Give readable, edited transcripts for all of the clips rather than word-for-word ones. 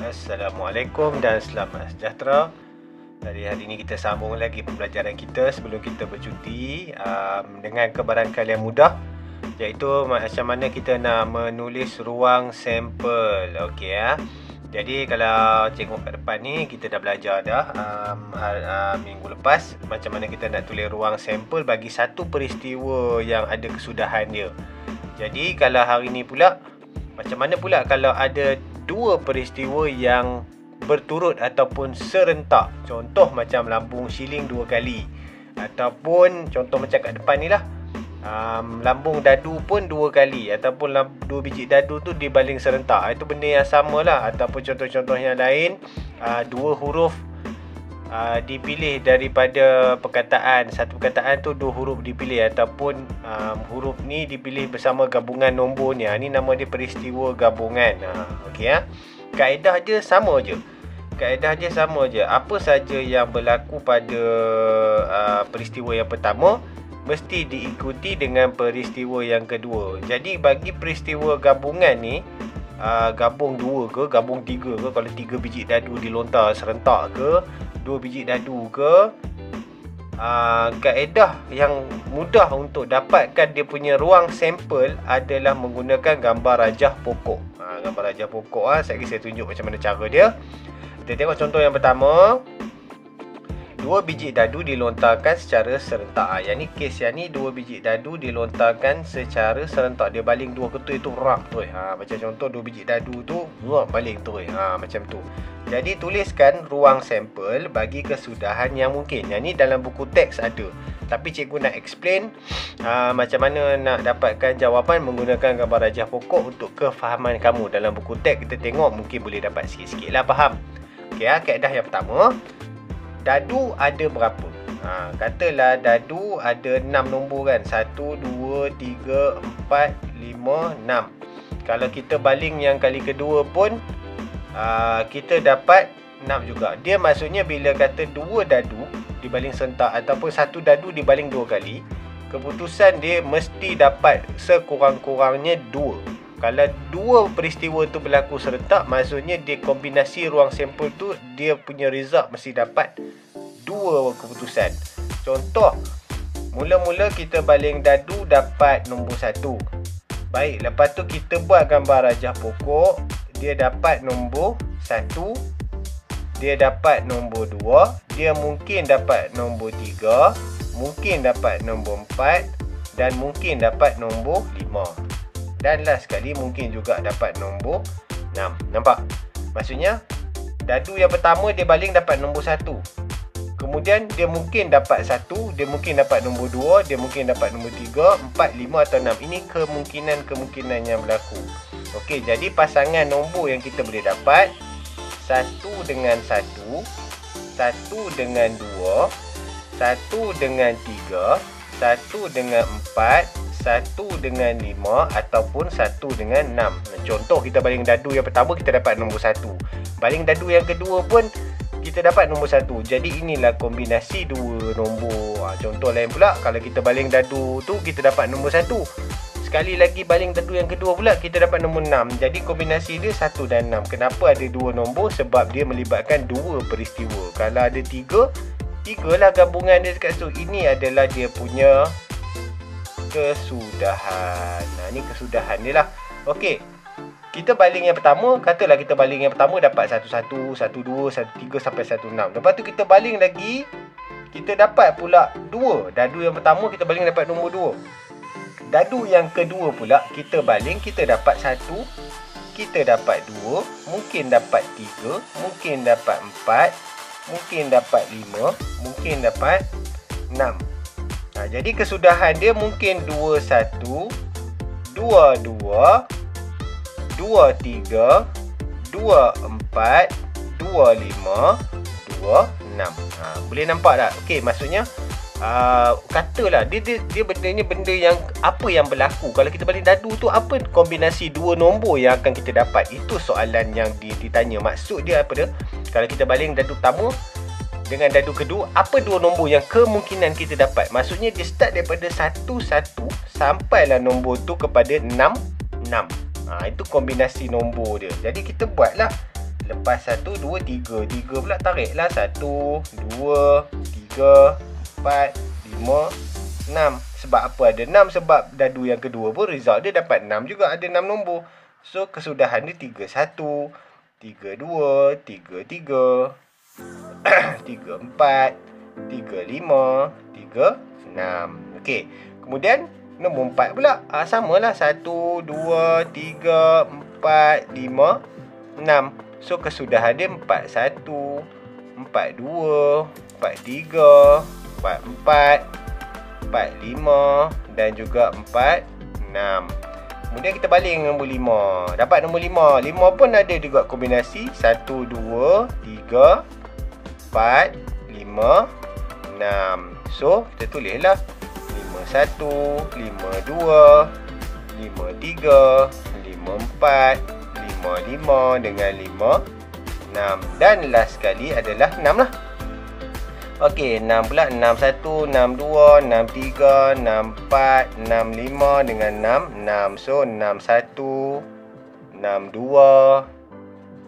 Assalamualaikum dan selamat sejahtera. Hari ini kita sambung lagi pembelajaran kita sebelum kita bercuti dengan kebarangkalian yang mudah, iaitu macam mana kita nak menulis ruang sampel. Okey ya. Jadi kalau tengok kat depan ni, kita dah belajar dah minggu lepas macam mana kita nak tulis ruang sampel bagi satu peristiwa yang ada kesudahan dia. Jadi kalau hari ni pula, macam mana pula kalau ada dua peristiwa yang berturut ataupun serentak? Contoh macam lambung siling 2 kali, ataupun contoh macam kat depan ni lah, lambung dadu pun 2 kali, ataupun 2 biji dadu tu dibaling serentak. Itu benda yang sama lah. Ataupun contoh-contoh yang lain, 2 huruf dipilih daripada perkataan. Satu perkataan tu 2 huruf dipilih, ataupun huruf ni dipilih bersama gabungan nombornya. Ni nama dia peristiwa gabungan. Okey ya. Kaedah dia sama je. Apa saja yang berlaku pada peristiwa yang pertama mesti diikuti dengan peristiwa yang kedua. Jadi bagi peristiwa gabungan ni, gabung 2 ke, gabung 3 ke, kalau 3 biji dadu dilontar serentak ke, 2 biji dadu ke, kaedah yang mudah untuk dapatkan dia punya ruang sampel adalah menggunakan gambar rajah pokok. Gambar rajah pokok, saya tunjuk macam mana cara dia. Kita tengok contoh yang pertama. 2 biji dadu dilontarkan secara serentak. Yang ni kes yang ni, 2 biji dadu dilontarkan secara serentak. Dia baling 2 ketul itu rak tu. Macam contoh 2 biji dadu tu baling tu. Macam tu. Jadi tuliskan ruang sampel bagi kesudahan yang mungkin. Yang ni dalam buku teks ada. Tapi cikgu nak explain macam mana nak dapatkan jawapan menggunakan gambar rajah pokok untuk kefahaman kamu. Dalam buku teks kita tengok mungkin boleh dapat sikit-sikit lah faham. Okey, kaedah yang pertama. Dadu ada berapa? Katalah dadu ada 6 nombor kan. 1, 2, 3, 4, 5, 6. Kalau kita baling yang kali kedua pun kita dapat 6 juga. Dia maksudnya bila kata 2 dadu dibaling serentak ataupun 1 dadu dibaling 2 kali, keputusan dia mesti dapat sekurang-kurangnya 2. Kalau 2 peristiwa tu berlaku serentak, maksudnya dia kombinasi ruang sampel tu, dia punya result mesti dapat 2 keputusan. Contoh, mula-mula kita baling dadu dapat nombor 1. Baik, lepas tu kita buat gambar rajah pokok, dia dapat nombor 1, dia dapat nombor 2, dia mungkin dapat nombor 3, mungkin dapat nombor 4, dan mungkin dapat nombor 5. Dan last sekali mungkin juga dapat nombor 6. Nampak? Maksudnya dadu yang pertama dia baling dapat nombor 1. Kemudian dia mungkin dapat 1, dia mungkin dapat nombor 2, dia mungkin dapat nombor 3, 4, 5 atau 6. Ini kemungkinan yang berlaku. Okey, jadi pasangan nombor yang kita boleh dapat 1 dengan 1, 1 dengan 2, 1 dengan 3, 1 dengan 4, 1 dengan 5 ataupun 1 dengan 6. Contoh kita baling dadu yang pertama kita dapat nombor 1. Baling dadu yang kedua pun kita dapat nombor 1. Jadi inilah kombinasi 2 nombor. Contoh lain pula, kalau kita baling dadu tu kita dapat nombor 1. Sekali lagi baling dadu yang kedua pula kita dapat nombor 6. Jadi kombinasi dia 1 dan 6. Kenapa ada 2 nombor? Sebab dia melibatkan 2 peristiwa. Kalau ada 3 lah gabungan dia dekat situ. Ini adalah dia punya kesudahan. Ni kesudahan dia lah. Okey, kita baling yang pertama. Katalah kita baling yang pertama dapat 1, 1, 1, 2, 1, 3 sampai 1, 6. Lepas tu kita baling lagi, kita dapat pula 2. Dadu yang pertama kita baling dapat nombor 2. Dadu yang kedua pula kita baling, kita dapat 1, kita dapat 2, mungkin dapat 3, mungkin dapat 4, mungkin dapat 5, mungkin dapat 6. Jadi kesudahan dia mungkin 2-1, 2-2, 2-3, 2-4, 2-5, 2-6. Boleh nampak tak? Okey, maksudnya katalah dia benda yang apa yang berlaku. Kalau kita baling dadu tu, apa kombinasi 2 nombor yang akan kita dapat? Itu soalan yang ditanya. Maksud dia apa dia? Kalau kita baling dadu pertama dengan dadu kedua, apa 2 nombor yang kemungkinan kita dapat? Maksudnya dia start daripada 1, 1 sampailah nombor tu kepada 6, 6. Itu kombinasi nombor dia. Jadi kita buatlah Lepas 1, 2, 3. 3 pula tariklah 1, 2, 3, 4, 5, 6. Sebab apa ada 6? Sebab dadu yang kedua pun result dia dapat 6 juga. Ada 6 nombor. So kesudahan dia 31, 32, 33, 34, 35, 36. Okey. Kemudian nombor 4 pula. Samalah 1, 2, 3, 4, 5, 6. So kesudahan dia 41, 42, 43, 44, 45 dan juga 46. Kemudian kita baling nombor 5. Dapat nombor 5. 5 pun ada juga kombinasi 1, 2, 3, 4, 5, 6. So kita tulislah 51, 52, 53, 54, 55 dengan 56. Dan last sekali adalah 6 lah. Okey, 6 pula. 61, 62, 63, 64, 65 dengan 6. So 61, 62,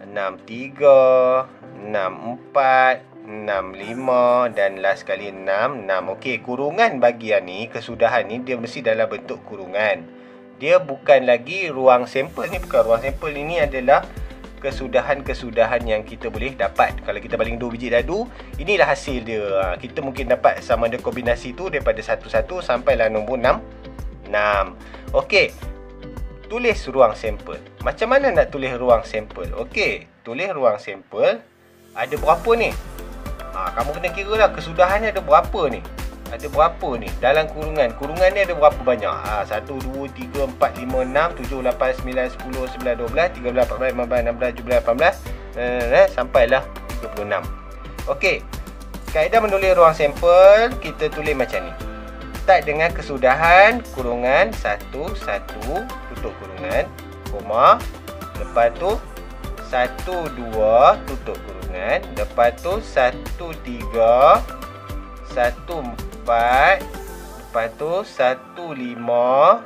63, 64, 65 dan last sekali 66. Okey, kurungan bahagian ni, kesudahan ni dia mesti dalam bentuk kurungan. Dia bukan lagi ruang sampel ni, bukan ruang sampel ini adalah kesudahan-kesudahan yang kita boleh dapat. Kalau kita baling 2 biji dadu, inilah hasil dia. Kita mungkin dapat sama ada kombinasi tu daripada 1-1 sampailah nombor 6. Okey. Tulis ruang sampel. Macam mana nak tulis ruang sampel? Okey, tulis ruang sampel. Ada berapa ni? Kamu kena kira lah kesudahannya ada berapa ni. Ada berapa ni dalam kurungan. Kurungan ni ada berapa banyak? 1, 2, 3, 4, 5, 6, 7, 8, 9, 10, 11, 12, 13, 14, 15, 16, 17, 18 sampailah 36. Okey. Kaedah menulis ruang sampel kita tulis macam ni. Start dengan kesudahan kurungan 1, 1, tutup kurungan, koma. Lepas tu 1, 2, tutup kurungan. Lepas tu 1, 3, 1, 4, lepas tu 1, 5,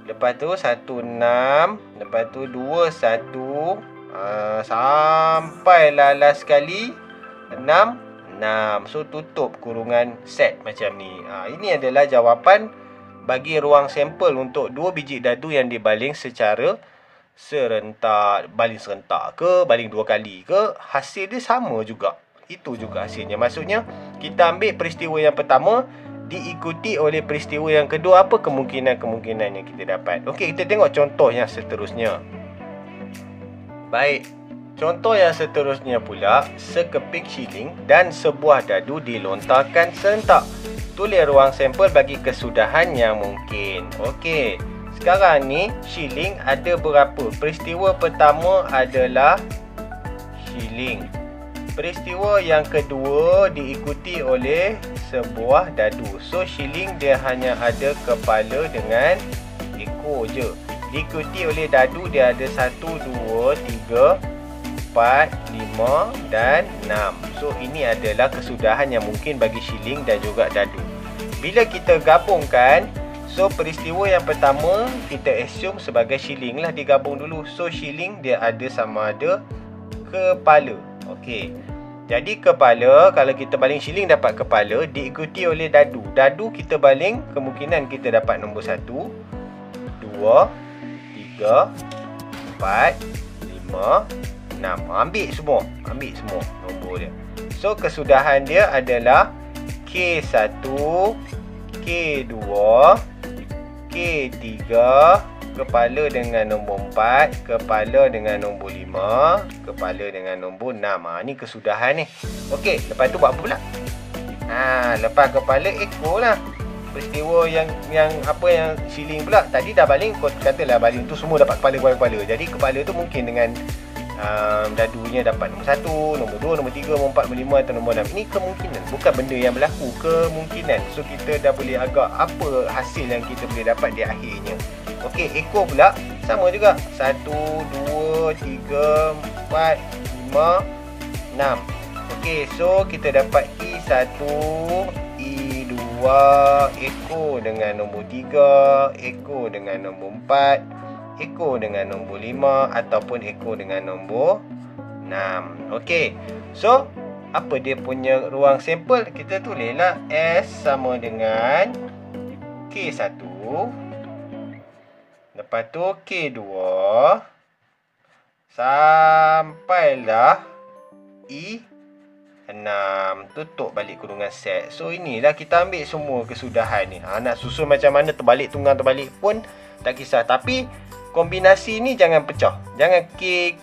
lepas tu 1, 6, lepas tu 2, 1, sampailah last sekali 6, 6. So tutup kurungan set macam ni. Ini adalah jawapan bagi ruang sampel untuk 2 biji dadu yang dibaling secara serentak. Baling serentak ke, baling 2 kali ke, hasil dia sama juga. Itu juga hasilnya. Maksudnya kita ambil peristiwa yang pertama diikuti oleh peristiwa yang kedua. Apa kemungkinan-kemungkinan yang kita dapat? Okey, kita tengok contoh yang seterusnya. Baik, contoh yang seterusnya pula, sekeping shilling dan sebuah dadu dilontarkan serentak. Tulis ruang sampel bagi kesudahan yang mungkin. Okey, sekarang ni shilling ada berapa? Peristiwa pertama adalah shilling. Peristiwa yang kedua diikuti oleh sebuah dadu. So shilling dia hanya ada kepala dengan ekor je. Diikuti oleh dadu dia ada 1, 2, 3, 4, 5 dan 6. So ini adalah kesudahan yang mungkin bagi shilling dan juga dadu. Bila kita gabungkan, so peristiwa yang pertama kita assume sebagai shilling lah, digabung dulu. So shilling dia ada sama ada kepala. Okey. Jadi kepala, kalau kita baling shilling dapat kepala, diikuti oleh dadu. Dadu kita baling, kemungkinan kita dapat nombor 1, 2, 3, 4, 5, 6. Ambil semua nombor dia. So kesudahan dia adalah K1, K2, K3, kepala dengan nombor 4, kepala dengan nombor 5, kepala dengan nombor 6. Ni kesudahan ni. Okey, lepas tu buat apa pula? Lepas kepala ekor lah. Peristiwa yang shilling pula. Tadi dah baling, katalah baling tu semua dapat kepala. Jadi kepala tu mungkin dengan dadunya dapat nombor 1, nombor 2, nombor 3, nombor 4, nombor 5 atau nombor 6. Ini kemungkinan, bukan benda yang berlaku, kemungkinan. So kita dah boleh agak apa hasil yang kita boleh dapat di akhirnya. Okey, ekor pula sama juga. 1, 2, 3, 4, 5, 6. Okey, so kita dapat I1, I2, ekor dengan nombor 3, ekor dengan nombor 4, ekor dengan nombor 5 ataupun ekor dengan nombor 6. Okey. So, apa dia punya ruang sampel? Kita tulislah S sama dengan K1. Lepas tu K2. Sampailah E6. Tutup balik kurungan set. So, inilah kita ambil semua kesudahan ni. Nak susun macam mana, terbalik, tunggang, terbalik pun tak kisah. Tapi, kombinasi ni jangan pecah. Jangan K,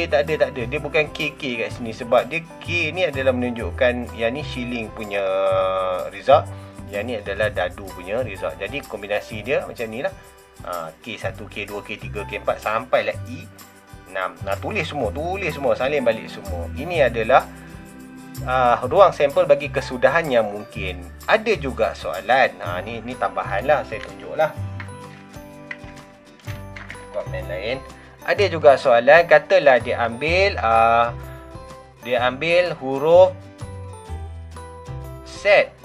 tak ada. Dia bukan K kat sini. Sebab dia K ni adalah menunjukkan yang ni shilling punya result. Yang ni adalah dadu punya result. Jadi, kombinasi dia macam ni lah. K1, K2, K3, K4 sampailah E6. Tulis semua, salin balik semua. Ini adalah ruang sampel bagi kesudahan yang mungkin. Ada juga soalan. Ni tambahan lah, saya tunjuk lah komen lain. Ada juga soalan, katalah dia ambil huruf set.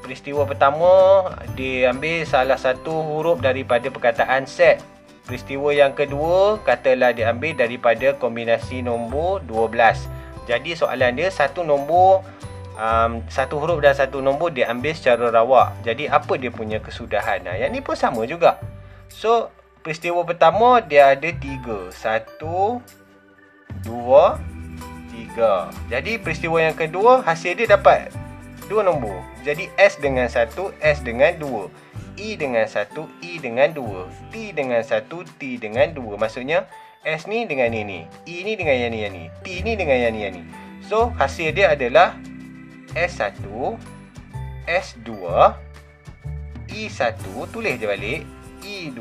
Peristiwa pertama, dia ambil salah satu huruf daripada perkataan set. Peristiwa yang kedua, katalah dia ambil daripada kombinasi nombor 12. Jadi soalan dia satu nombor, satu huruf dan satu nombor dia ambil secara rawak. Jadi apa dia punya kesudahan? Yang ni pun sama juga. So, peristiwa pertama dia ada 3. 1, 2, 3. Jadi peristiwa yang kedua, hasil dia dapat 2 nombor. Jadi S dengan 1, S dengan 2. I dengan 1, I dengan 2. T dengan 1, T dengan 2. Maksudnya S ni dengan ini, I ni dengan yang ni, T ni dengan yang ni. So hasil dia adalah S1, S2, I1, tulis je balik, I2,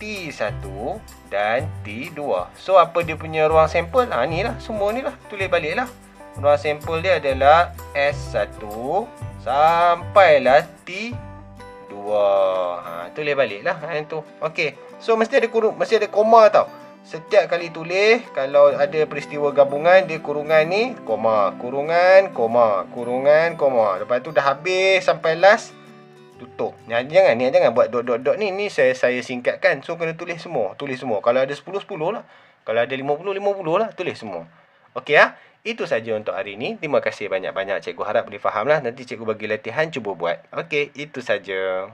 T1 dan T2. So apa dia punya ruang sampel? Ni lah, semua ni lah, tulis balik lah. Ruang sampel dia adalah S1 sampailah T2. Tulis balik lah tu. Okey. So mesti ada koma tau. Setiap kali tulis, kalau ada peristiwa gabungan, dia kurungan ni, koma, kurungan, koma, kurungan, koma. Lepas tu dah habis sampai last, tutup. Jangan buat dot ni. Ni saya singkatkan. So kena tulis semua. Kalau ada 10 lah. Kalau ada 50 lah. Tulis semua. Okey ah. Itu saja untuk hari ini. Terima kasih banyak-banyak. Cikgu harap boleh faham lah. Nanti cikgu bagi latihan, cuba buat. Okey, itu saja.